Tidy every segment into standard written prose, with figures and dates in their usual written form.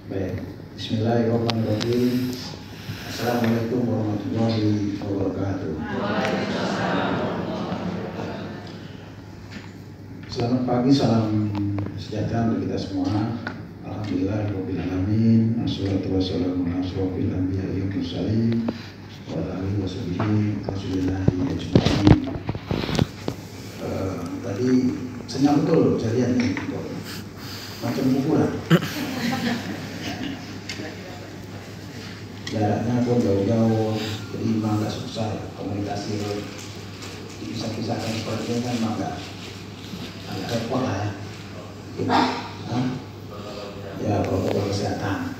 Baik, Bismillahirrahmanirrahim. Assalamualaikum warahmatullahi wabarakatuh. Selamat pagi, salam sejahtera untuk kita semua. Alhamdulillahirabbil alamin. Wassalatu wassalamu ala asyrofil anbiya'i wal mursalin wa ala alihi washabihi ajma'in. Tadi senyap betul saya lihat nih, macam ukuran. Jaraknya pun jauh-jauh, jadi memang agak susah komunikasi dipisah-pisahkan seperti ini kan memang agak repot lah ya. Ya protokol kesehatan.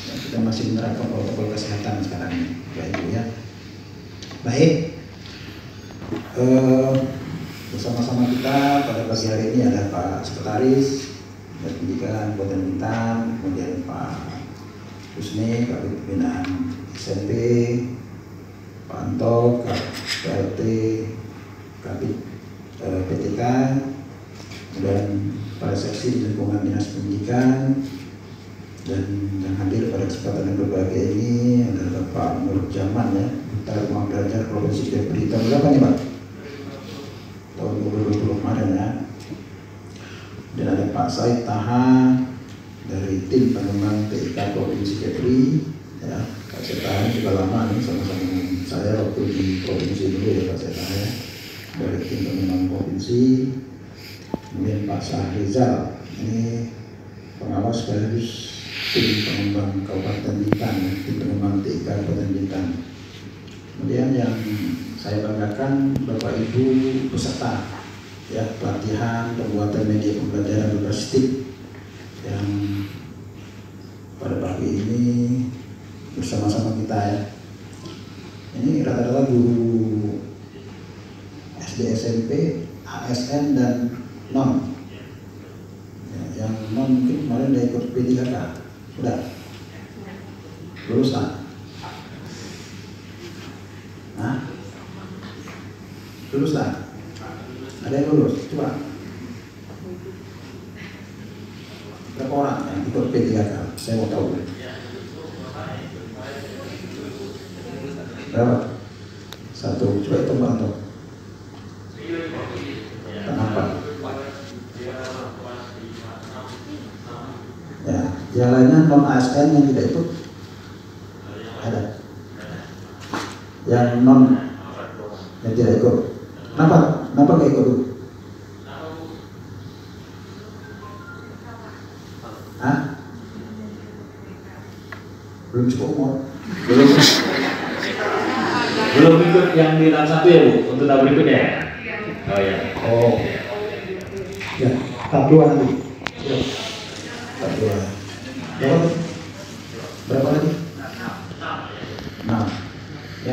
Ya, kita masih menerapkan protokol kesehatan sekarang ini, Bapak Ibu ya. Baik, bersama-sama kita pada pagi hari ini ada Pak Sekretaris Pendidikan Kabupaten Bintan, kemudian Pak Husni, Kabid Pembinaan SMP, Pak Anto, PLT, Kabid PTK, dan para seksi di lingkungan Dinas Pendidikan, dan yang hadir pada kesempatan yang berbahagia ini adalah Pak Nur Jaman ya, Duta Rumah Belajar Provinsi Kepri. Tahun berapa nih Pak? Tahun 2020 kemarin ya. Dan ada Pak Said Taha dari tim pengembangan TIK Provinsi Kepri ya. Pak Said Taha juga lama nih sama-sama dengan saya waktu di provinsi dulu ya Pak Said Taha ya, dari tim pengembangan provinsi. Kemudian Pak Syahrizal ini pengawas sekaligus tim pengembang Kabupaten Bintan, tim pengembang TIK Kabupaten Bintan. Kemudian yang saya banggakan Bapak Ibu peserta ya pelatihan pembuatan media pembelajaran berbasis yang pada pagi ini bersama-sama kita ya. Ini rata-rata guru SD, SMP, ASN dan non. Ya, yang non mungkin kemarin udah ikut P3K, udah lulus tak? Hah? Lulus tak? Ada yang lulus? Coba. Berapa orang yang ikut P3K? Saya mau tahu. Berapa? Satu. Coba hitung Pak Anto. Kenapa? Ya, yang lainnya non ASN yang tidak ikut ada. Yang non yang tidak ikut. Kenapa? Kenapa nggak ikut dulu? Hah? Belum cukup umur. Belum ikut yang di tahap 1 ya Bu, untuk tahap berikutnya ya? Oh ya. Oh. Ya, tahap 2 nanti. Tahap 2. Berapa? Berapa lagi?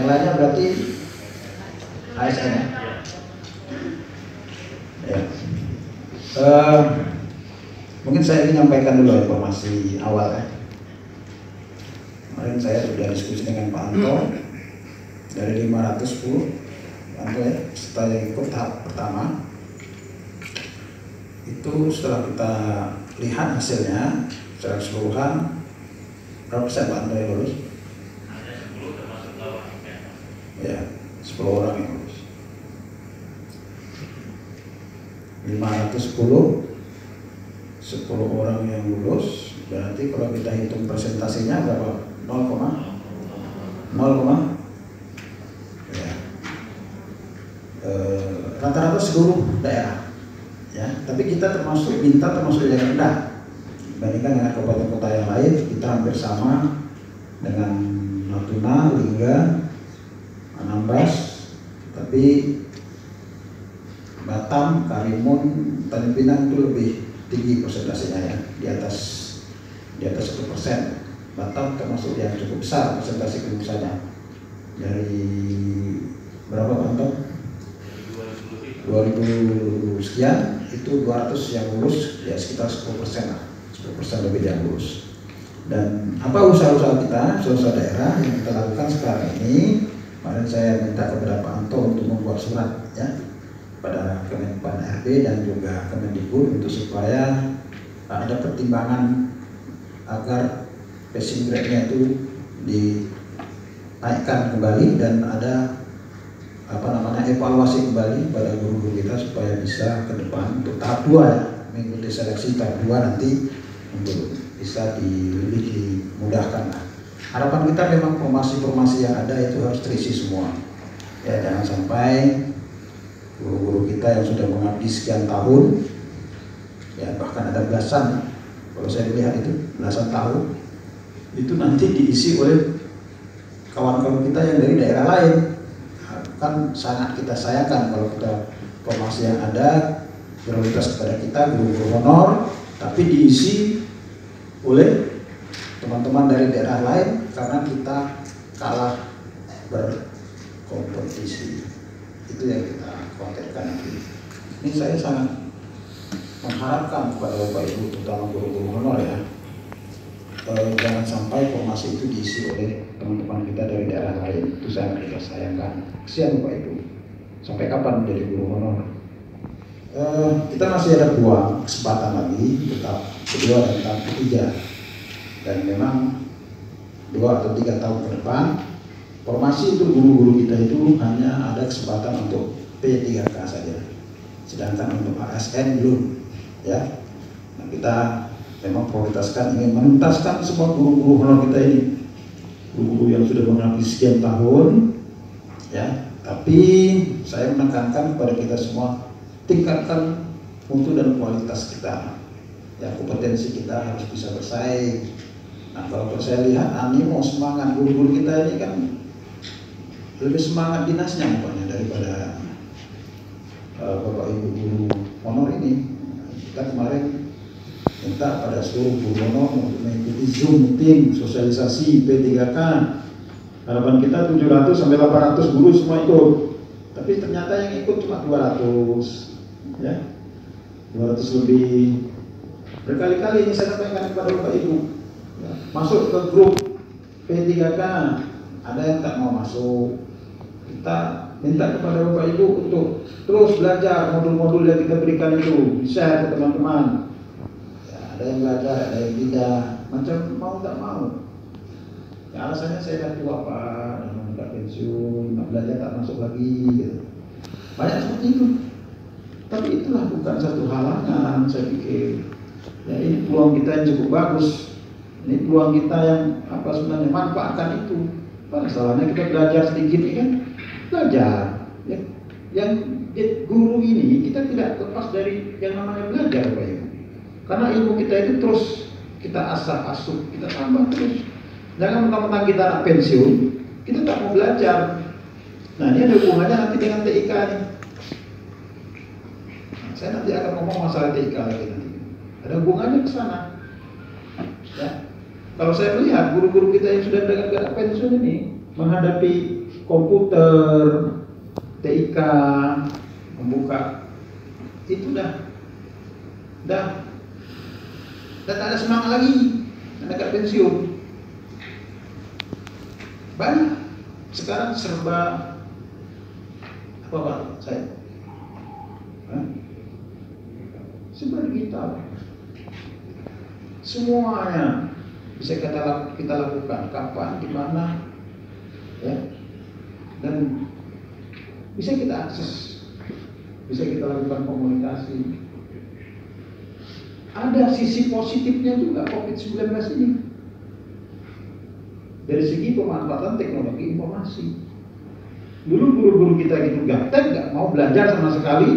Yang lainnya berarti ASN ya. Ya. Mungkin saya ingin menyampaikan dulu informasi awal ya. Kemarin saya sudah diskusi dengan Pak Anto dari 510 Pak Anto ya, setelah ikut tahap pertama itu setelah kita lihat hasilnya secara keseluruhan berapa persen Pak Anto yang lulus? Hanya 10 termasuk lawan Ya, 10 orang yang lulus. 510 10 orang yang lulus, berarti kalau kita hitung presentasinya berapa? 0, ya. Rata-rata seluruh daerah ya, tapi kita termasuk yang rendah dibandingkan dengan kabupaten kota yang lain. Kita hampir sama dengan Natuna, Lingga, Anambas, tapi Batam, Karimun, Tanjung Pinang itu lebih tinggi persentasenya ya, di atas 1%. Batam termasuk yang cukup besar persentase kelulusannya. Dari berapa Batam? 2000 sekian, itu 200 yang lulus ya sekitar 10% lah, 10% lebih yang lulus. Dan apa usaha-usaha kita, usaha daerah yang kita lakukan sekarang ini, kemarin saya minta kepada Pak Anto untuk membuat surat ya pada Kemenpan RB dan juga Kemendikbud untuk supaya ada pertimbangan agar passing grade-nya itu dinaikkan kembali dan ada evaluasi kembali pada guru-guru kita supaya bisa ke depan untuk tahap 2 ya, mengikuti seleksi tahap 2 nanti untuk bisa lebih dimudahkan lah. Harapan kita memang formasi-formasi yang ada itu harus terisi semua ya, jangan sampai guru-guru kita yang sudah mengabdi sekian tahun ya, bahkan ada belasan, kalau saya melihat itu belasan tahun, itu nanti diisi oleh kawan-kawan kita yang dari daerah lain. Kan sangat kita sayangkan kalau kita formasi yang ada prioritas kepada kita guru-guru honor, tapi diisi oleh teman-teman dari daerah lain karena kita kalah berkompetisi. Itu yang kita khawatirkan nanti. Ini saya sangat mengharapkan kepada Bapak Ibu, terutama guru-guru honor ya, jangan sampai formasi itu diisi oleh teman-teman kita dari daerah lain. Itu sangat kita sayangkan. Kesian Bapak Ibu. Sampai kapan menjadi guru honor? Kita masih ada peluang kesempatan lagi, tetap kedua dan tahap ketiga. Dan memang 2 atau 3 tahun ke depan, formasi untuk guru-guru kita itu hanya ada kesempatan untuk P3K saja. Sedangkan untuk ASN belum ya. Nah, kita memang prioritaskan ingin menuntaskan semua guru-guru honor kita ini, guru-guru yang sudah mengabdi sekian tahun ya. Tapi saya menekankan kepada kita semua, tingkatkan mutu dan kualitas kita ya, kompetensi kita harus bisa bersaing. Nah, kalau saya lihat animo semangat guru-guru kita ini kan lebih semangat dinasnya pokoknya daripada Bapak Ibu guru honor ini. Kita kemarin minta pada seluruh guru honor untuk mengikuti Zoom meeting sosialisasi P3K. Harapan kita 700 sampai 800 guru semua ikut. Tapi ternyata yang ikut cuma 200 ya. 200 lebih. Berkali-kali ini saya sampaikan kepada Bapak Ibu ya, masuk ke grup P3K, ada yang tak mau masuk. Kita minta kepada Bapak Ibu untuk terus belajar modul-modul yang kita berikan itu, share ke teman-teman ya, ada yang belajar, ada yang tidak, macam mau tak mau ya, alasannya saya dah tua Pak, dah pensiun, nak belajar tak masuk lagi gitu. Banyak seperti itu. Tapi itulah bukan satu halangan, saya pikir ya, ini peluang kita yang cukup bagus, ini peluang kita yang sebenarnya manfaatkan itu. Masalahnya kita belajar sedikit ini kan, belajar ya. Yang guru ini kita tidak lepas dari yang namanya belajar Pak Ibu. Karena ilmu kita itu terus kita asah asuh, kita tambah terus. Jangan mentang-mentang kita anak pensiun, kita tak mau belajar. Nah, ini ada hubungannya nanti dengan TIK nih. Nah, saya nanti akan ngomong masalah TIK lagi nanti. Ada hubungannya ke sana. Ya. Kalau saya melihat guru-guru kita yang sudah dengan pensiun ini menghadapi komputer, TIK, membuka, itu udah tak ada semangat lagi, anak pensiun. Banyak sekarang serba apa Pak? Serba digital. Semuanya bisa kita lakukan kapan, di mana, ya, dan bisa kita akses, bisa kita lakukan komunikasi. Ada sisi positifnya juga COVID-19 ini. Dari segi pemanfaatan teknologi informasi. Dulu guru-guru kita gitu gaptek, nggak mau belajar sama sekali.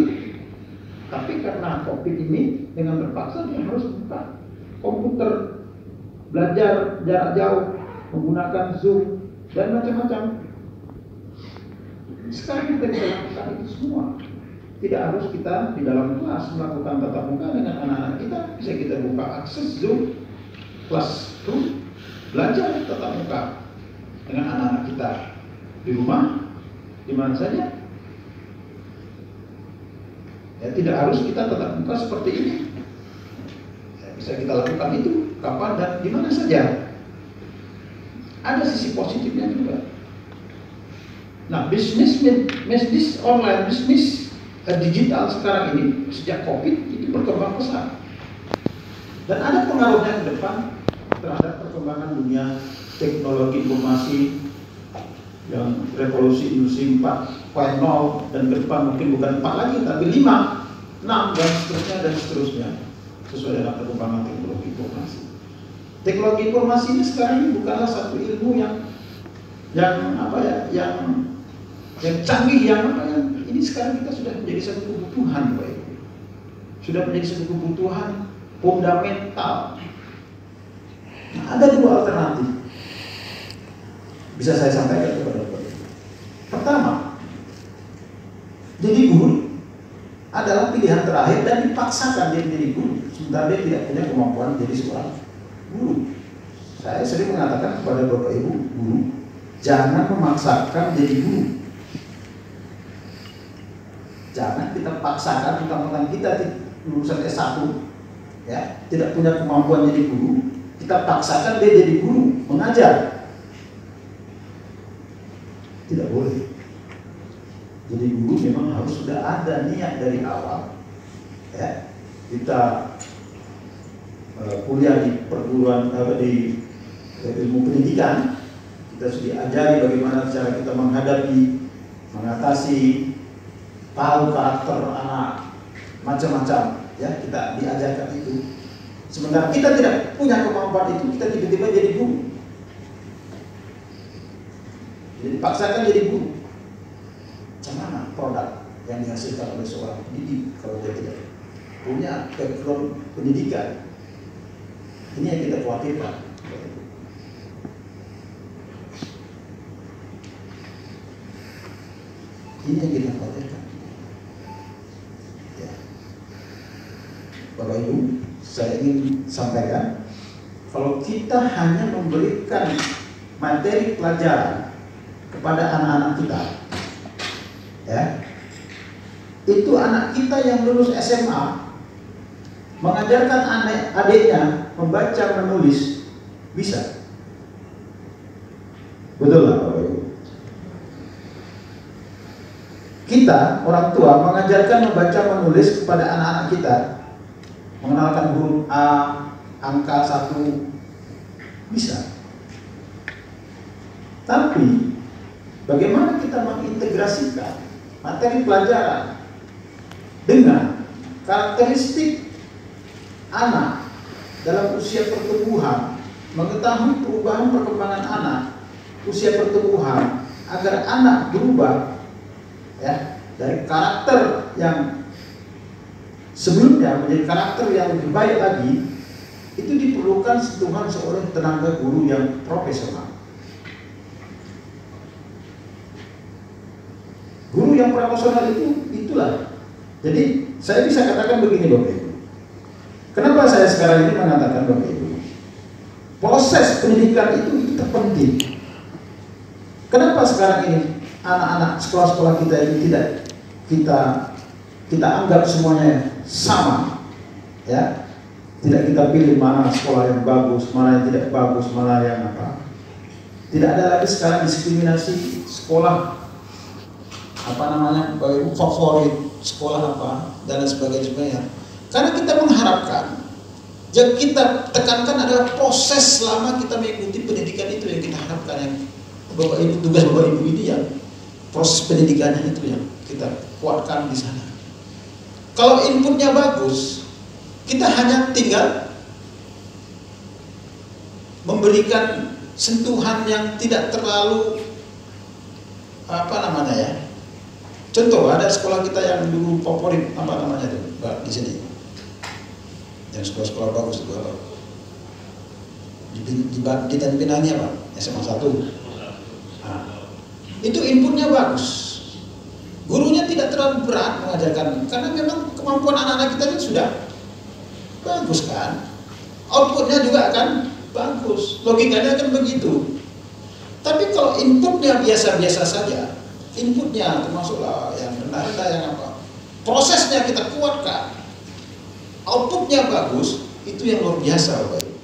Tapi karena COVID ini, dengan terpaksa dia harus buka komputer, belajar jarak jauh, menggunakan Zoom, dan macam-macam. Sekarang kita bisa lakukan itu semua. Tidak harus kita di dalam kelas melakukan tatap muka dengan anak-anak kita. Bisa kita buka akses Zoom, Classroom, belajar tatap muka dengan anak-anak kita di rumah, di mana saja. Ya, tidak harus kita tatap muka seperti ini. Ya, bisa kita lakukan itu kapan dan di mana saja. Ada sisi positifnya juga. Nah, bisnis online, bisnis digital sekarang ini sejak COVID itu berkembang pesat. Dan ada pengaruhnya ke depan terhadap perkembangan dunia teknologi informasi yang revolusi industri 4.0, dan ke depan mungkin bukan 4 lagi tapi 5, 6 dan seterusnya sesuai dengan perkembangan teknologi informasi. Teknologi informasi ini sekarang ini bukanlah satu ilmu yang canggih, ini sekarang kita sudah menjadi satu kebutuhan, Pak Ibu. Sudah menjadi satu kebutuhan fundamental. Nah, ada dua alternatif bisa saya sampaikan kepada Bapak Ibu. Pertama, jadi guru adalah pilihan terakhir dan dipaksakan dia menjadi guru, sementara dia tidak punya kemampuan menjadi seorang guru. Saya sering mengatakan kepada Bapak Ibu guru, jangan memaksakan jadi guru. Jangan kita paksakan tentang kita lulusan S1, ya, tidak punya kemampuan jadi guru, kita paksakan dia jadi guru, mengajar. Tidak boleh. Jadi guru memang harus sudah ada niat dari awal. Ya, kita kuliah di perguruan di ilmu pendidikan, kita sudah diajari bagaimana cara kita menghadapi, mengatasi, tahu karakter anak, macam-macam, ya, kita diajarkan itu. Sementara kita tidak punya kemampuan itu, kita tiba-tiba jadi guru. Jadi paksakan jadi guru. Macam mana produk yang dihasilkan oleh seorang pendidik kalau dia tidak punya background pendidikan? Ini yang kita khawatirkan. Ini yang kita khawatirkan. Ya. Bapak Ibu, saya ingin sampaikan, kalau kita hanya memberikan materi pelajaran kepada anak-anak kita, ya, itu anak kita yang lulus SMA mengajarkan adiknya membaca menulis bisa, betul nggak Bapak Ibu? Kita orang tua mengajarkan membaca menulis kepada anak-anak kita, mengenalkan huruf A, angka 1, bisa. Tapi bagaimana kita mengintegrasikan materi pelajaran dengan karakteristik anak dalam usia pertumbuhan, mengetahui perubahan perkembangan anak usia pertumbuhan, agar anak berubah, ya, dari karakter yang sebelumnya menjadi karakter yang lebih baik lagi. Itu diperlukan sentuhan seorang tenaga guru yang profesional. Guru yang profesional itulah. Jadi saya bisa katakan begini Bapak Ibu. Kenapa saya sekarang ini mengatakan Bapak Ibu, proses pendidikan itu terpenting. Kenapa sekarang ini anak-anak sekolah-sekolah kita itu tidak kita anggap semuanya sama, ya, tidak kita pilih mana sekolah yang bagus, mana yang tidak bagus, mana yang apa. Tidak ada lagi sekarang diskriminasi sekolah favorit sekolah apa dan sebagainya. Karena kita mengharapkan, yang kita tekankan adalah proses selama kita mengikuti pendidikan itu yang kita harapkan, yang Bapak Ibu, tugas Bapak Ibu ini yang proses pendidikannya itu yang kita kuatkan di sana. Kalau inputnya bagus, kita hanya tinggal memberikan sentuhan yang tidak terlalu contoh, ada sekolah kita yang dulu favorit di sini, yang sekolah-sekolah bagus itu apa? Di Tanpinangnya apa? SMA 1. Nah, itu inputnya bagus, gurunya tidak terlalu berat mengajarkan, karena memang kemampuan anak-anak kita itu sudah bagus kan, outputnya juga akan bagus, logikanya kan begitu. Tapi kalau inputnya biasa-biasa saja, inputnya termasuklah yang rendah-rendah, yang apa, prosesnya kita kuatkan, outputnya bagus, itu yang luar biasa, Bapak Ibu.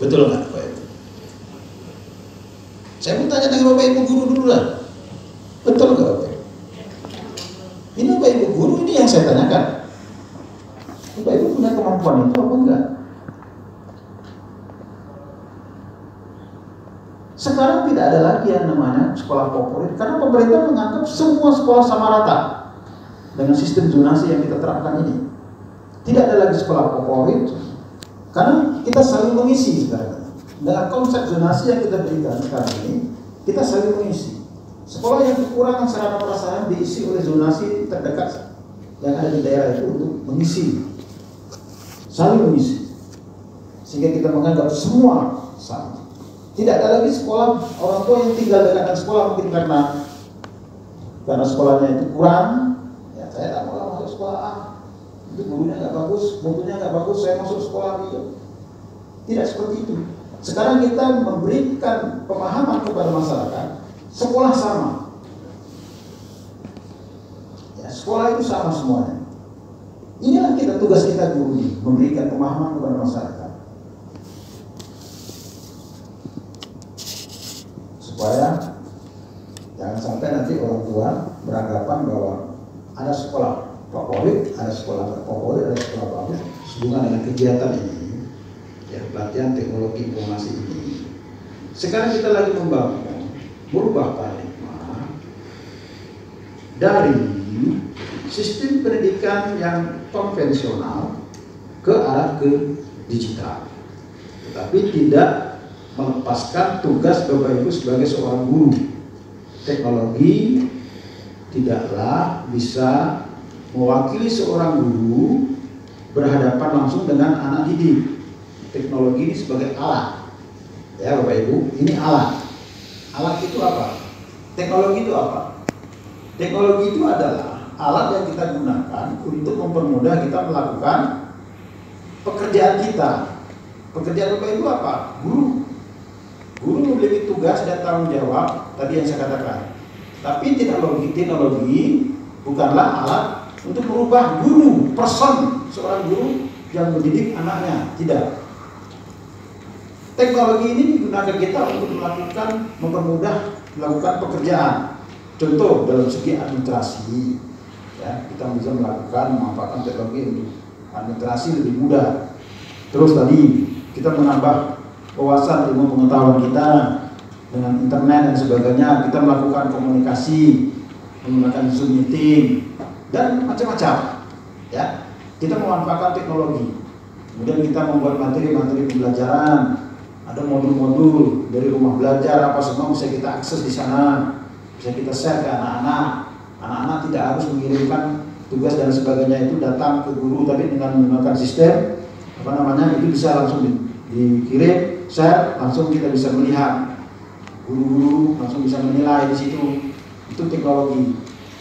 Betul nggak, Bapak Ibu? Saya mau tanya dengan Bapak Ibu guru dulu lah, betul nggak, Bapak Ibu? Ini Bapak Ibu guru, ini yang saya tanyakan. Bapak Ibu punya kemampuan itu apa enggak? Sekarang tidak ada lagi yang namanya sekolah favorit, karena pemerintah menganggap semua sekolah sama rata dengan sistem zonasi yang kita terapkan ini. Tidak ada lagi sekolah favorit, karena kita saling mengisi sekarang. Dengan konsep zonasi yang kita berikan sekarang ini, kita saling mengisi. Sekolah yang kekurangan sarana prasarana diisi oleh zonasi terdekat yang ada di daerah itu untuk mengisi, saling mengisi, sehingga kita menganggap semua sama. Tidak ada lagi sekolah orang tua yang tinggal dekat dengan sekolah mungkin karena sekolahnya itu kurang, ya saya tak mau masuk sekolah A, itu gurunya nggak bagus, mutunya nggak bagus, saya masuk sekolah B. Tidak seperti itu. Sekarang kita memberikan pemahaman kepada masyarakat, sekolah sama, ya, sekolah itu sama semuanya. Inilah tugas kita guru ini, memberikan pemahaman kepada masyarakat supaya jangan sampai nanti orang tua beranggapan bahwa ada sekolah favorit, ada sekolah nggak favorit, ada sekolah bagus sehubungan dengan kegiatan ini, ya, pelatihan teknologi informasi ini. Sekarang kita lagi merubah paradigma dari sistem pendidikan yang konvensional ke arah ke digital, tetapi tidak melepaskan tugas Bapak Ibu sebagai seorang guru. Teknologi tidaklah bisa mewakili seorang guru berhadapan langsung dengan anak didik. Teknologi ini sebagai alat, ya Bapak Ibu, ini alat. Alat itu apa? Teknologi itu apa? Teknologi itu adalah alat yang kita gunakan untuk mempermudah kita melakukan pekerjaan kita. Pekerjaan Bapak Ibu apa? Guru. Guru memiliki tugas dan tanggung jawab tadi yang saya katakan. Tapi teknologi bukanlah alat untuk merubah guru, seorang guru yang mendidik anaknya. Tidak. Teknologi ini digunakan kita untuk mempermudah melakukan pekerjaan. Contoh dalam segi administrasi, ya, kita bisa memanfaatkan teknologi untuk administrasi lebih mudah. Terus tadi kita menambah wawasan ilmu pengetahuan kita dengan internet dan sebagainya. Kita melakukan komunikasi menggunakan Zoom meeting dan macam-macam, ya. Kita memanfaatkan teknologi. Kemudian kita membuat materi-materi pembelajaran, ada modul-modul dari rumah belajar apa semua bisa kita akses di sana, bisa kita share ke anak-anak. Anak-anak tidak harus mengirimkan tugas dan sebagainya itu datang ke guru, tapi dengan menggunakan sistem itu bisa langsung dikirim, share, langsung kita bisa melihat, guru-guru langsung bisa menilai di situ. Itu teknologi,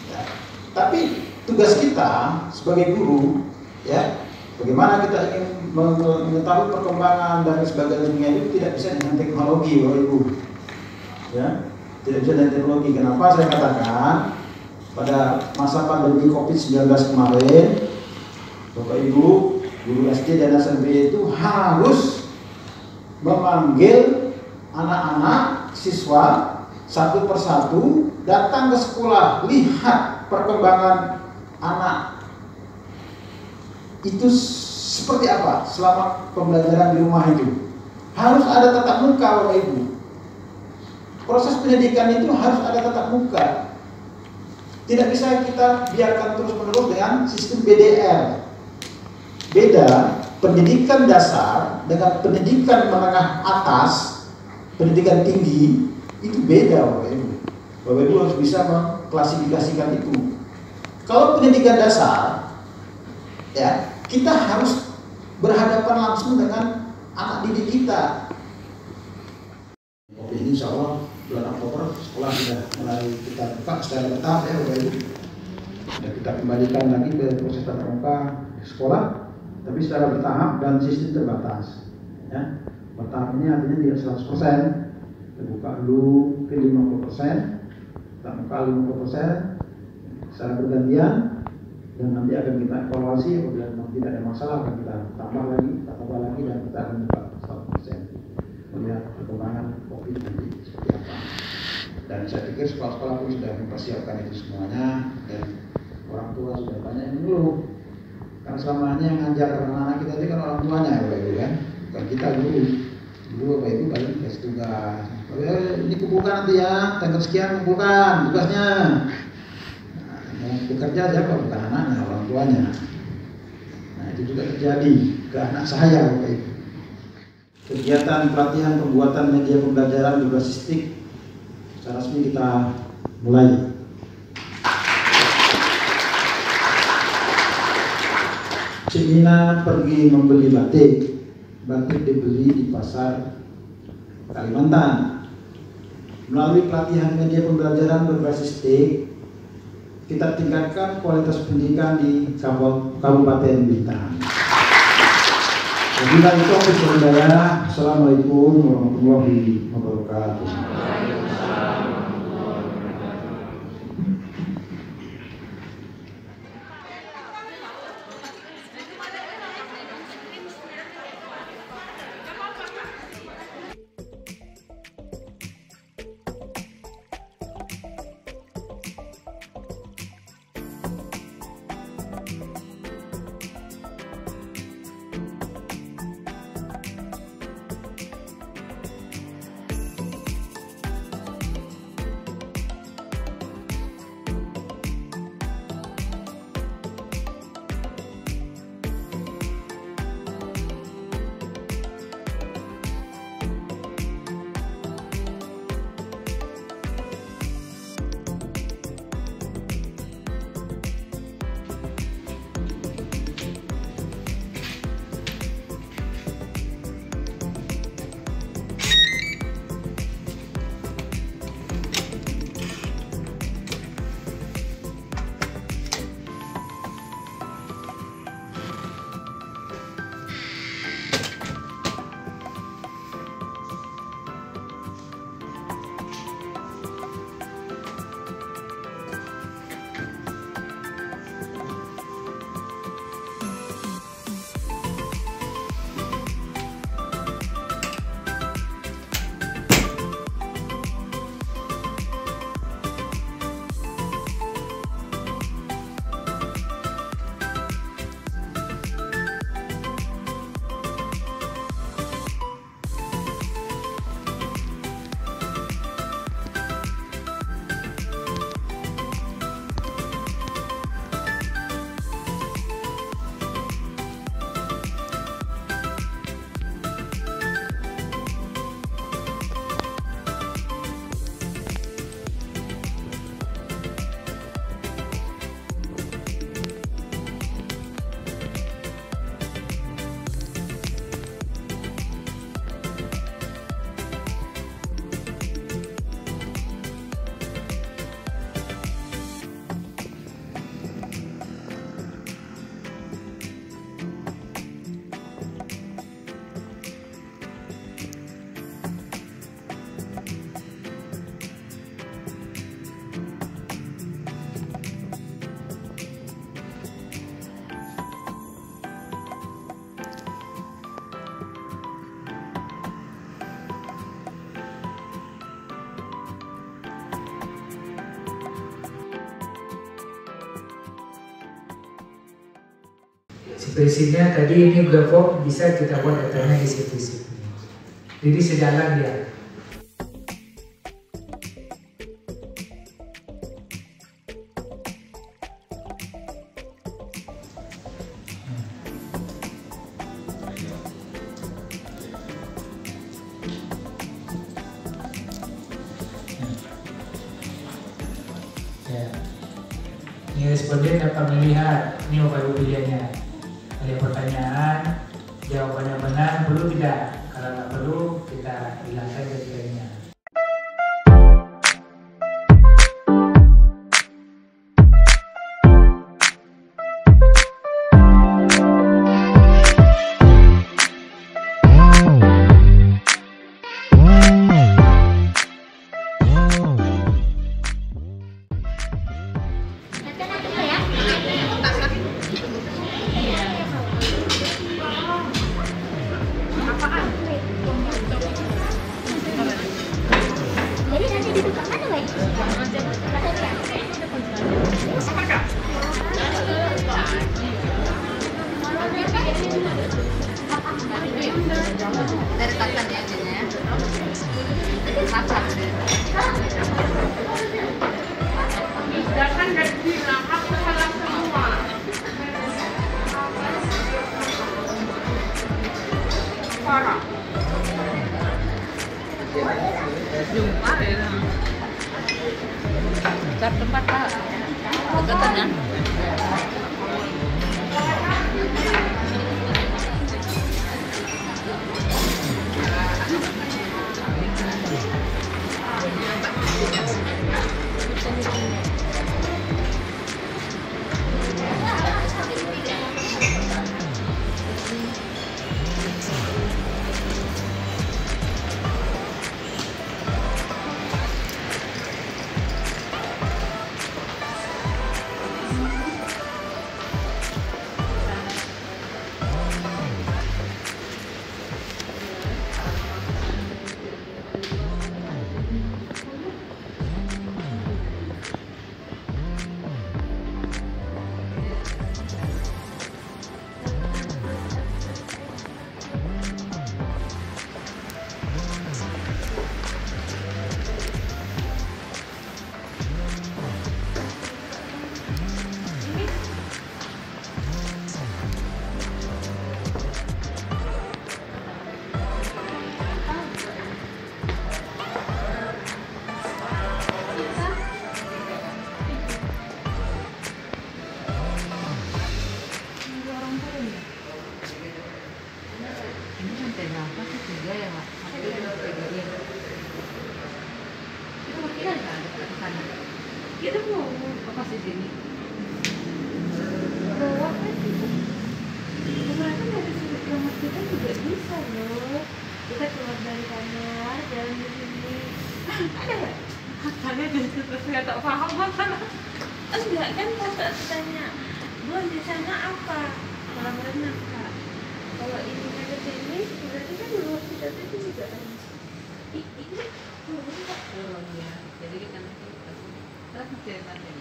ya. Tapi tugas kita sebagai guru, ya, bagaimana kita ingin mengetahui perkembangan dan sebagainya itu tidak bisa dengan teknologi, Bapak Ibu. ya, tidak bisa dengan teknologi. Kenapa saya katakan pada masa pandemi COVID-19 kemarin, Bapak Ibu, guru SD dan SMP itu harus memanggil anak-anak siswa satu persatu datang ke sekolah, lihat perkembangan anak itu seperti apa selama pembelajaran di rumah itu. Harus ada tatap muka, Bapak Ibu. Proses pendidikan itu harus ada tatap muka. Tidak bisa kita biarkan terus-menerus dengan sistem BDR. Beda pendidikan dasar dengan pendidikan menengah atas, pendidikan tinggi, itu beda, Bapak Ibu. Bapak Ibu harus bisa mengklasifikasikan itu. Kalau pendidikan dasar, ya, kita harus berhadapan langsung dengan anak didik kita. Oke, ini insya Allah bulan Oktober sekolah sudah mulai kita buka secara bertahap, ya Bapak Ibu. Dan kita kembalikan lagi ke proses tatap muka sekolah, tapi secara bertahap dan sistem terbatas. Ya, bertahap ini artinya tidak 100%. Kita buka dulu ke 50%, tatap muka 50%, secara bergantian. Dan nanti akan kita evaluasi, apabila memang tidak ada masalah akan kita tambah lagi dan kita akan buka 100%. Melihat perkembangan COVID nanti seperti apa. Dan saya pikir sekolah-sekolah pun sudah mempersiapkan itu semuanya, dan orang tua sudah banyak yang mengeluh. Karena selama ini yang ngajar anak-anak kita itu kan orang tuanya, ya Bapak Ibu, kan? Bukan kita dulu. Dulu Bapak Ibu paling kasih tugas. Ini kumpulkan nanti ya, tanggal sekian kumpulkan tugasnya. Bekerja siapa? Bukan anaknya, orang tuanya. Nah, itu juga terjadi ke anak saya, Bapak Ibu. Kegiatan pelatihan pembuatan media pembelajaran berbasis TIK secara resmi kita mulai. Cik Mina pergi membeli batik. Batik dibeli di pasar Kalimantan. Melalui pelatihan media pembelajaran berbasis TIK, kita tingkatkan kualitas pendidikan di Kabupaten Bintan. Wabillahi taufiq wal hidayah. Assalamualaikum warahmatullahi wabarakatuh. Spesiesnya tadi ini gearbox bisa kita buat datanya di situ. Jadi sejalan dia. Ini responden dapat melihat ini baru pilihannya. Ada pertanyaan, jawabannya benar, perlu tidak? Kalau tak perlu, kita hilangkan jawabannya. Jumpa ya. Satu tempat Pak. Dekatnya. Kita mau apa sih sini? Bawa kan itu. Kemarin dari sudut kamar kita juga bisa loh. Kita keluar dari kamar, jalan di sini. Ada nggak? Makanya dari situ saya tak paham masalah. Enggak kan kata tanya, Bun di sana apa? Kolam renang Kak. Kalau ini ada sini, berarti kan di luar kita itu juga ada. Ini turun ya. Jadi kita nanti terus jalan ya.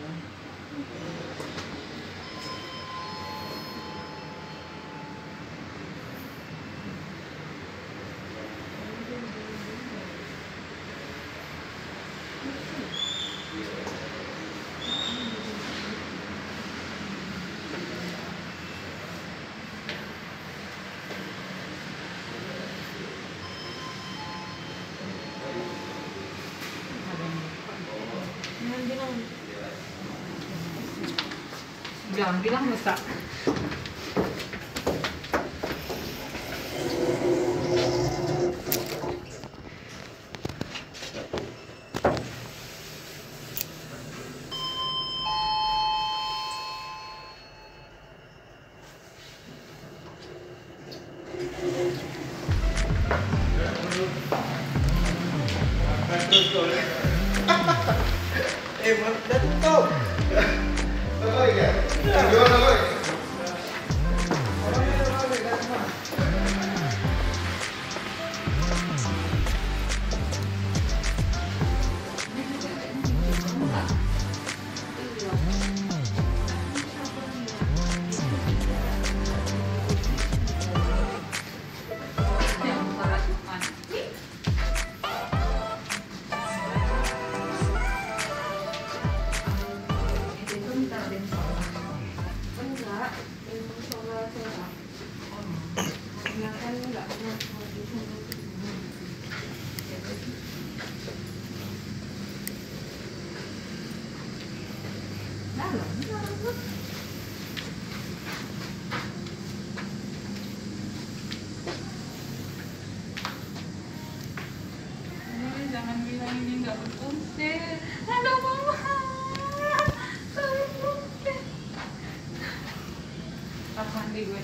Jangan bilang rusak. Jangan bilang ini nggak berfungsi. Aduh mama, sorry fungsi. Pas mandi gue.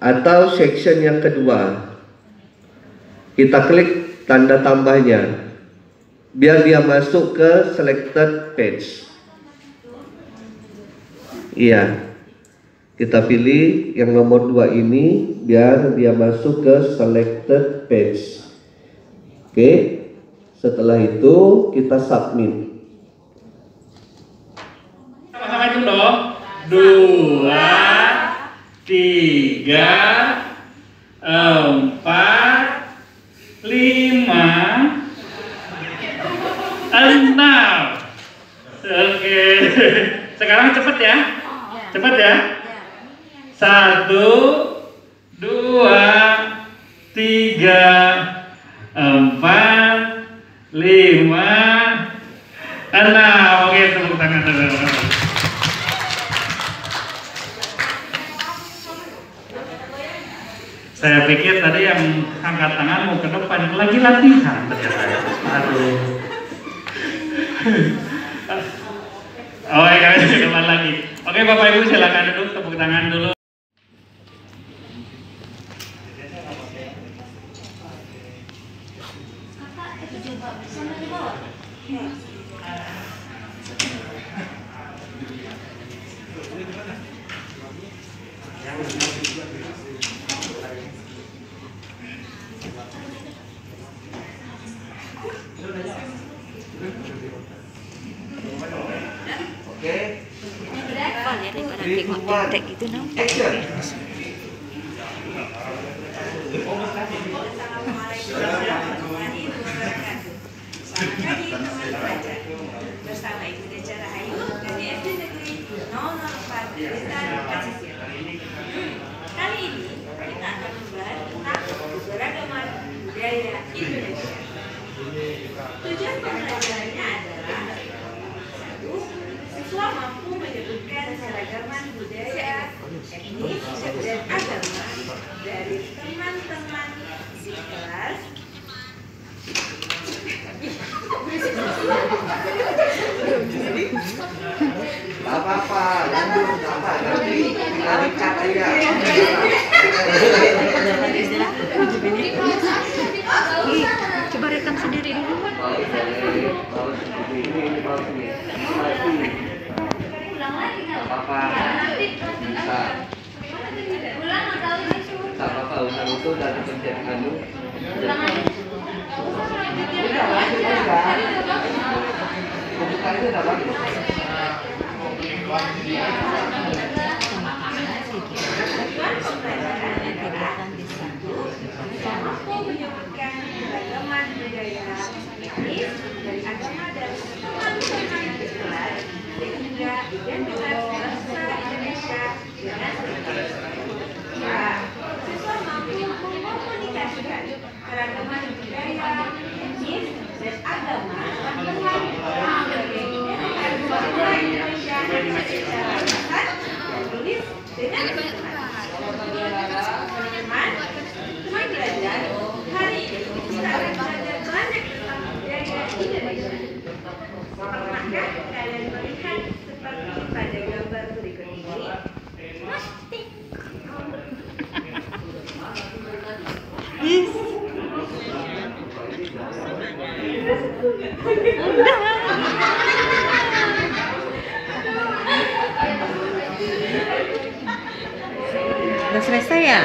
Atau section yang kedua, kita klik tanda tambahnya biar dia masuk ke selected page. Iya, kita pilih yang nomor 2 ini biar dia masuk ke selected page. Oke, setelah itu kita submit. Sama-sama itu dong. 2, 3, 4, 5, 6. Oke. Sekarang cepet ya. Cepet ya. 1, 2, 3, 4, 5, 6. Oke, tepuk tangan dulu. Saya pikir tadi yang angkat tangan mau ke depan, lagi latihan ternyata. Aduh. Oh ya, ke depan lagi. Oke Bapak Ibu silakan duduk, tepuk tangan dulu. cuma tek gitu nampak. Selamat pagi teman pelajar. Bersama Ibu Deca Rahayu dari SD Negeri 004 Desa Pasisir. Kali ini kita akan membahas tentang keberagaman budaya Indonesia. Tujuan pembelajarannya adalah 1. Siswa mampu menyebutkan keragaman budaya, etnis, dan agama dari teman-teman di kelas. Apa-apa, lanjut apa? Nanti kita dicat aja. Coba rekam sendiri dulu. Apa-apa, bisa. Tak apa-apa, usaha itu dari pencet anu. Udah lanjut aja. Bukan itu udah bagus. Mampu menyebutkan keragaman budaya etnis dari agama dan teman-teman di kelas sehingga identitas bangsa Indonesia dengan baik. 2. Siswa mampu mengkomunikasikan keragaman budaya etnis dan agama dengan sebagai identitas bangsa Indonesia secara lisan dan tulis dengan teman-teman belajar hari ini kita akan belajar banyak tentang budaya Indonesia. Pernahkah kalian melihat seperti pada gambar berikut ini? Udah selesai ya?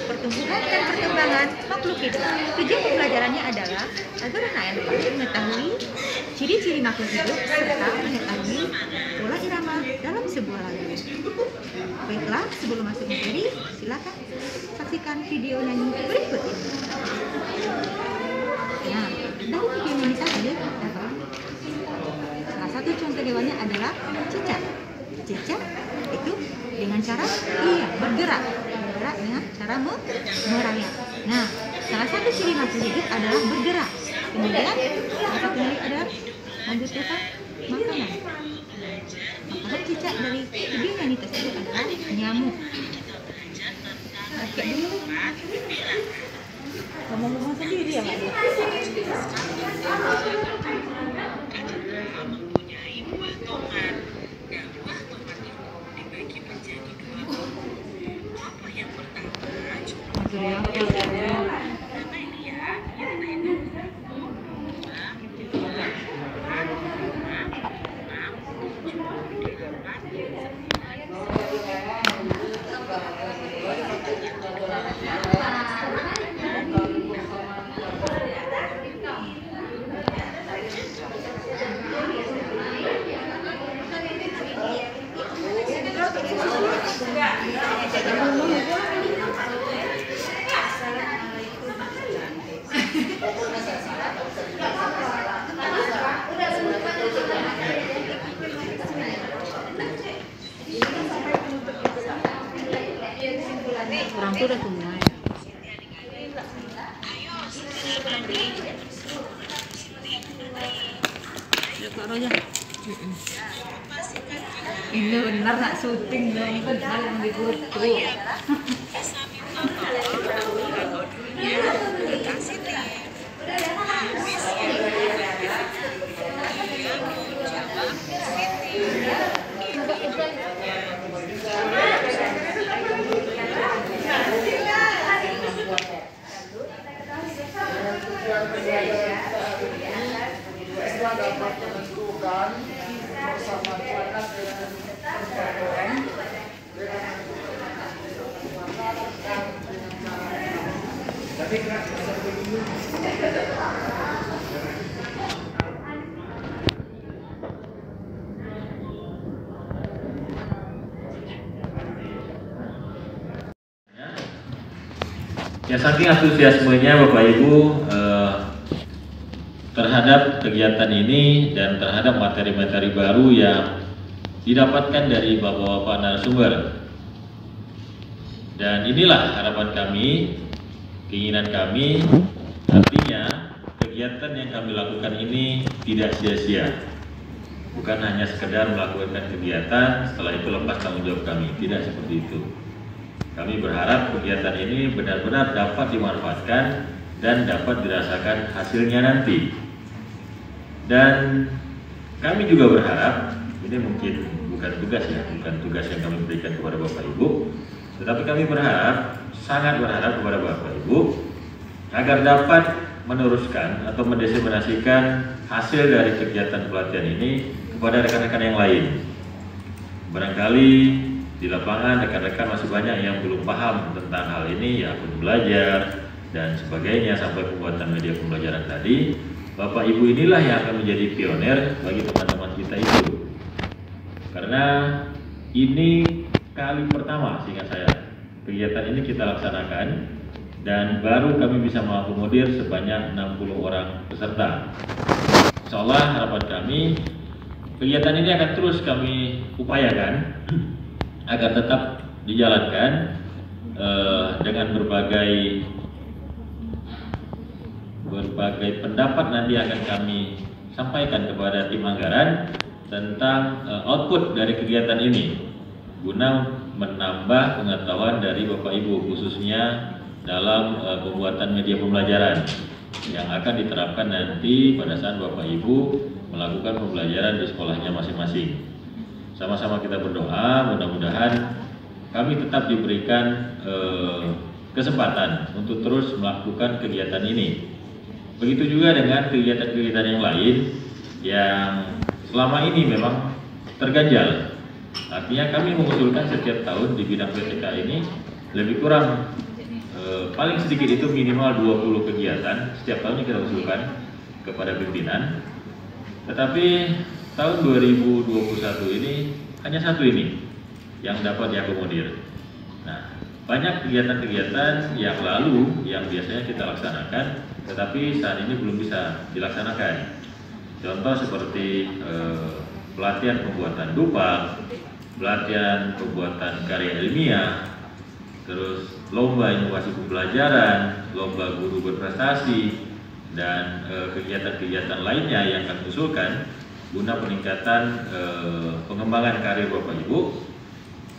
Pertumbuhan dan perkembangan makhluk hidup. Tujuan pembelajarannya adalah agar anak dapat mengetahui ciri-ciri makhluk hidup serta mengetahui pola irama dalam sebuah lagu. Baiklah, sebelum masuk materi, silakan saksikan video nyanyi berikut ini. Nah, dari video ini tadi dapat salah satu contoh hewannya adalah cicak. Cicak itu dengan cara bergerak dengan cara merayap. Nah, salah satu ciri makhluk hidup adalah bergerak. Kemudian salah satu lagi adalah membutuhkan makanan. Makanan cicak dari video nyanyi tersebut adalah nyamuk. Oke dulu. Ngomong-ngomong sendiri ya, Mbak. Mempunyai buah tomat. Nah, buah tomat itu dibagi menjadi 2 kelompok. Kelompok yang pertama nama ini ya, Orang tuh udah semua ya. Kak Roja. Ini benar nak syuting loh, ini benar yang dibutuh. dapat menentukan bersama masyarakat dengan Ya, saking antusiasmenya Bapak Ibu terhadap kegiatan ini dan terhadap materi-materi baru yang didapatkan dari Bapak-Bapak narasumber. Dan inilah harapan kami, keinginan kami, artinya kegiatan yang kami lakukan ini tidak sia-sia. Bukan hanya sekedar melakukan kegiatan, setelah itu lepas tanggung jawab kami, tidak seperti itu. Kami berharap kegiatan ini benar-benar dapat dimanfaatkan dan dapat dirasakan hasilnya nanti. Dan kami juga berharap, ini mungkin bukan tugas yang kami berikan kepada Bapak Ibu, tetapi kami berharap, sangat berharap kepada Bapak Ibu agar dapat meneruskan atau mendiseminasikan hasil dari kegiatan pelatihan ini kepada rekan-rekan yang lain. Barangkali di lapangan rekan-rekan masih banyak yang belum paham tentang hal ini, ya akun belajar dan sebagainya sampai pembuatan media pembelajaran tadi. Bapak Ibu inilah yang akan menjadi pionir bagi teman-teman kita itu. Karena ini kali pertama seingat saya kegiatan ini kita laksanakan dan baru kami bisa mengakomodir sebanyak 60 orang peserta. Insyaallah harapan kami kegiatan ini akan terus kami upayakan agar tetap dijalankan dengan berbagai pendapat nanti akan kami sampaikan kepada tim anggaran tentang output dari kegiatan ini guna menambah pengetahuan dari Bapak Ibu khususnya dalam pembuatan media pembelajaran yang akan diterapkan nanti pada saat Bapak Ibu melakukan pembelajaran di sekolahnya masing-masing. Sama-sama kita berdoa, mudah-mudahan kami tetap diberikan kesempatan untuk terus melakukan kegiatan ini. Begitu juga dengan kegiatan-kegiatan yang lain yang selama ini memang terganjal. Artinya kami mengusulkan setiap tahun di bidang PTK ini lebih kurang paling sedikit itu minimal 20 kegiatan setiap tahunnya kita usulkan kepada pimpinan. Tetapi tahun 2021 ini hanya satu ini yang dapat diakomodir. Nah, banyak kegiatan-kegiatan yang lalu yang biasanya kita laksanakan, tetapi saat ini belum bisa dilaksanakan. Contoh seperti pelatihan pembuatan dupa, pelatihan pembuatan karya ilmiah, terus lomba inovasi pembelajaran, lomba guru berprestasi, dan kegiatan-kegiatan lainnya yang kami usulkan guna peningkatan pengembangan karir Bapak Ibu,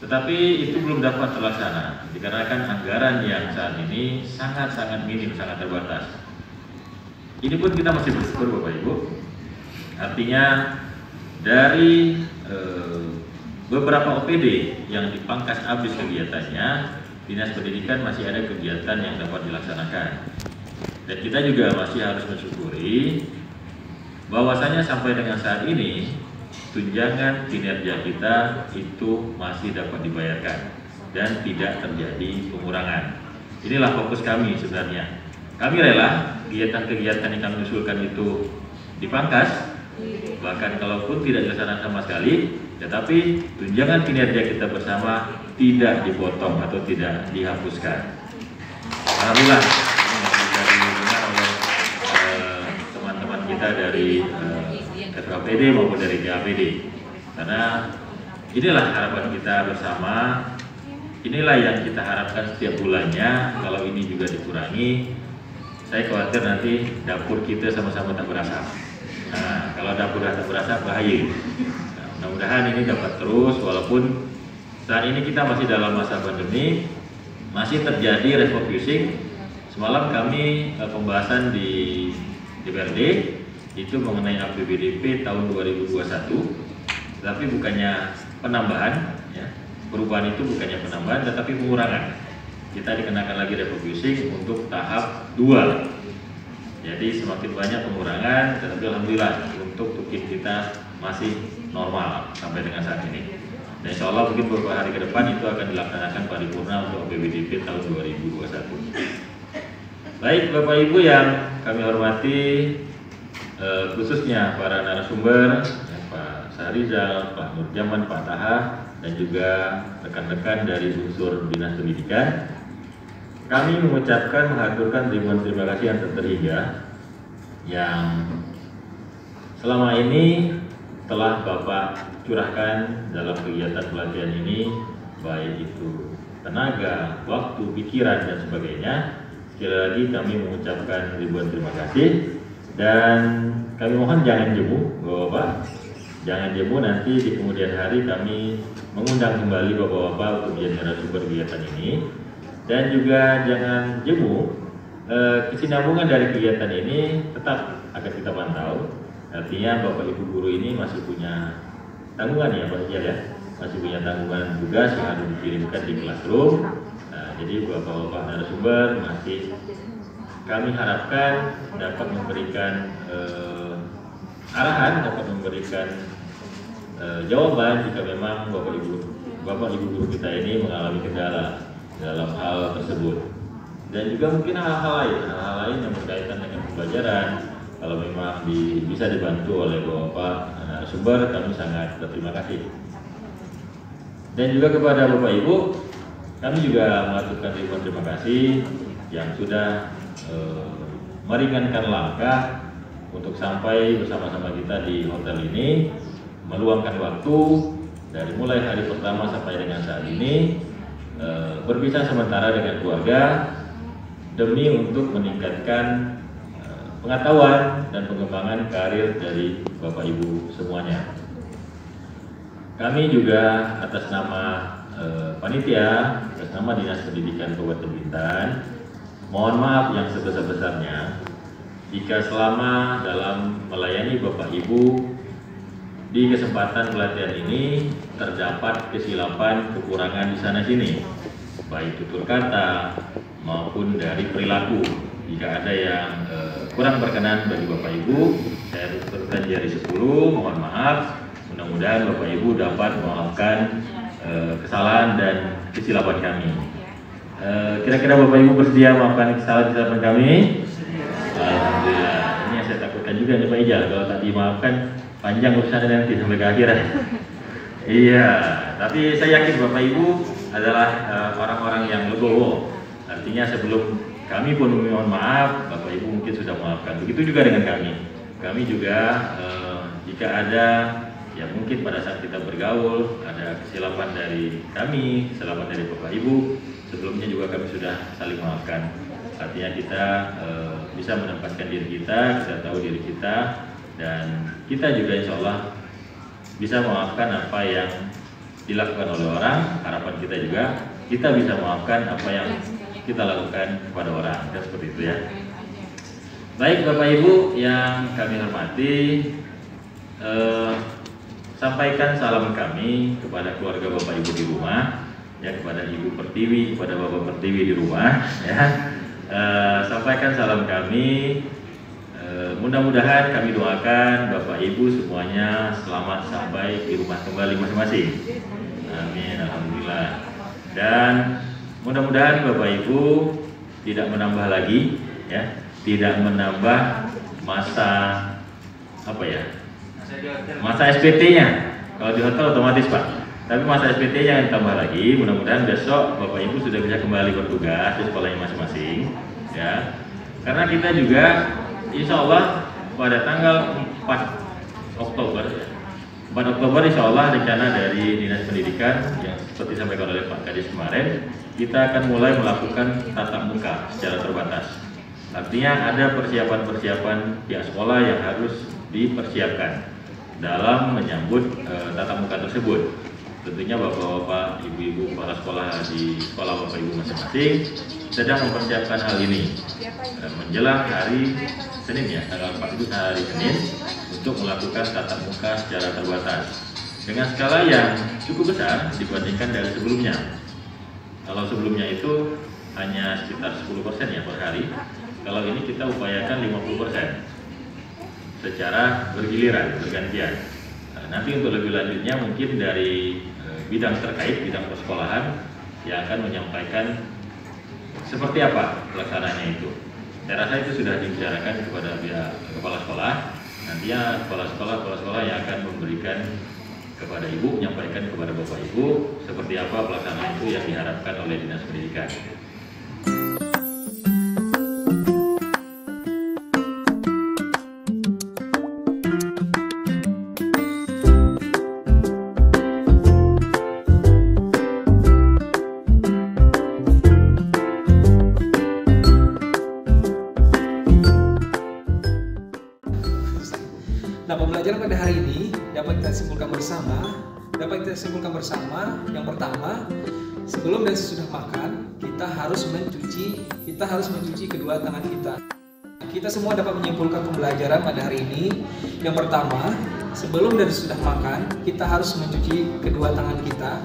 tetapi itu belum dapat terlaksana dikarenakan anggaran yang saat ini sangat-sangat minim, sangat terbatas. Ini pun kita masih bersyukur Bapak Ibu, artinya dari beberapa OPD yang dipangkas habis kegiatannya, Dinas Pendidikan masih ada kegiatan yang dapat dilaksanakan. Dan kita juga masih harus mensyukuri bahwasanya sampai dengan saat ini tunjangan kinerja kita itu masih dapat dibayarkan dan tidak terjadi pengurangan. Inilah fokus kami sebenarnya. Kami rela kegiatan-kegiatan yang kami usulkan itu dipangkas, bahkan kalaupun tidak dilaksanakan sama sekali, tetapi tunjangan kinerja kita bersama tidak dipotong atau tidak dihapuskan. Alhamdulillah teman-teman kita dari FKPD maupun dari GAPD, karena inilah harapan kita bersama, inilah yang kita harapkan setiap bulannya. Kalau ini juga dikurangi, saya khawatir nanti dapur kita sama-sama tak berasap. Nah, kalau dapur tak berasap bahaya. Nah, mudah-mudahan ini dapat terus, walaupun saat ini kita masih dalam masa pandemi, masih terjadi refocusing. Semalam kami pembahasan di DPRD itu mengenai APBDP tahun 2021, tapi bukannya penambahan, ya. Perubahan itu bukannya penambahan, tetapi pengurangan. Kita dikenakan lagi refocusing untuk tahap 2. Jadi semakin banyak pengurangan, tetapi alhamdulillah untuk tukin kita masih normal sampai dengan saat ini. Dan insya Allah mungkin beberapa hari ke depan itu akan dilaksanakan paripurna untuk APBDP tahun 2021. Baik Bapak Ibu yang kami hormati, khususnya para narasumber, Pak Sahrizal, Pak Nurjaman, Pak Taha, dan juga rekan-rekan dari unsur Dinas Pendidikan. Kami mengucapkan mengaturkan ribuan terima kasih yang tak terhingga yang selama ini telah Bapak curahkan dalam kegiatan pelatihan ini, baik itu tenaga, waktu, pikiran, dan sebagainya. Sekali lagi kami mengucapkan ribuan terima kasih dan kami mohon jangan jemu Bapak-Bapak, jangan jemu, nanti di kemudian hari kami mengundang kembali Bapak-Bapak untuk menjadi narasumber kegiatan ini. Dan juga jangan jemu, kesinambungan dari kegiatan ini tetap akan kita pantau. Artinya Bapak Ibu guru ini masih punya tanggungan ya Pak Ijal ya, masih punya tanggungan tugas yang harus dikirimkan di classroom. Nah, jadi Bapak-Bapak narasumber masih kami harapkan dapat memberikan arahan, dapat memberikan jawaban jika memang Bapak Ibu guru kita ini mengalami kendala dalam hal tersebut. Dan juga mungkin hal-hal lain yang berkaitan dengan pembelajaran, kalau memang bisa dibantu oleh Bapak narasumber, kami sangat berterima kasih. Dan juga kepada Bapak Ibu, kami juga mengaturkan ribuan terima kasih yang sudah meringankan langkah untuk sampai bersama-sama kita di hotel ini, meluangkan waktu dari mulai hari pertama sampai dengan saat ini, berpisah sementara dengan keluarga demi untuk meningkatkan pengetahuan dan pengembangan karir dari Bapak Ibu semuanya. Kami juga atas nama panitia, atas nama Dinas Pendidikan Kabupaten Bintan, mohon maaf yang sebesar-besarnya jika selama dalam melayani Bapak Ibu di kesempatan pelatihan ini terdapat kesilapan, kekurangan di sana sini, baik tutur kata maupun dari perilaku. Jika ada yang kurang berkenan bagi Bapak Ibu, saya tuturkan jari 10, mohon maaf. Mudah-mudahan Bapak Ibu dapat memaafkan kesalahan dan kesilapan kami. Kira-kira Bapak Ibu bersedia memaafkan kesalahan kami? Alhamdulillah. Ini yang saya takutkan juga nih Pak Ijal, kalau tak dimaafkan panjang urusan nanti sampai ke akhirat. Iya, tapi saya yakin Bapak Ibu adalah orang-orang yang legowo. Artinya sebelum kami pun memohon maaf, Bapak Ibu mungkin sudah memaafkan. Begitu juga dengan kami. Kami juga jika ada ya mungkin pada saat kita bergaul ada kesilapan dari kami, kesilapan dari Bapak Ibu, sebelumnya juga kami sudah saling memaafkan. Artinya kita bisa menempatkan diri kita tahu diri kita, dan kita juga insya Allah bisa memaafkan apa yang dilakukan oleh orang. Harapan kita juga kita bisa memaafkan apa yang kita lakukan kepada orang, dan seperti itu ya. Baik Bapak Ibu yang kami hormati, sampaikan salam kami kepada keluarga Bapak Ibu di rumah, ya, kepada Ibu Pertiwi, kepada Bapak Pertiwi di rumah, ya. Sampaikan salam kami. Mudah-mudahan kami doakan Bapak Ibu semuanya selamat sampai di rumah kembali masing-masing. Amin, alhamdulillah. Dan mudah-mudahan Bapak Ibu tidak menambah lagi, ya, tidak menambah masa masa SPT-nya. Kalau di hotel otomatis Pak, tapi masa SPT-nya yang ditambah lagi. Mudah-mudahan besok Bapak Ibu sudah bisa kembali bertugas di sekolahnya masing-masing, ya. Karena kita juga insya Allah pada tanggal 4 Oktober insya Allah rencana dari Dinas Pendidikan yang seperti disampaikan oleh Pak Kadis kemarin, kita akan mulai melakukan tatap muka secara terbatas. Artinya ada persiapan-persiapan pihak sekolah yang harus dipersiapkan dalam menyambut tatap muka tersebut. Tentunya Bapak-Bapak, Ibu-Ibu kepala sekolah di sekolah Bapak Ibu masing-masing sedang mempersiapkan hal ini menjelang hari Senin, ya, tanggal 4 itu hari Senin, untuk melakukan tatap muka secara terbatas dengan skala yang cukup besar dibandingkan dari sebelumnya. Kalau sebelumnya itu hanya sekitar 10% ya per hari, kalau ini kita upayakan 50% secara bergiliran, bergantian. Nanti untuk lebih lanjutnya mungkin dari bidang terkait, bidang persekolahan yang akan menyampaikan seperti apa pelaksanaannya itu. Saya rasa itu sudah dibicarakan kepada pihak kepala sekolah. Nantinya kepala sekolah yang akan memberikan kepada ibu, menyampaikan kepada bapak ibu seperti apa pelaksanaan itu yang diharapkan oleh dinas pendidikan. Nah, pembelajaran pada hari ini dapat kita simpulkan bersama. Yang pertama, sebelum dan sesudah makan, kita harus mencuci kedua tangan kita. Kita semua dapat menyimpulkan pembelajaran pada hari ini. Yang pertama, sebelum dan sesudah makan, kita harus mencuci kedua tangan kita.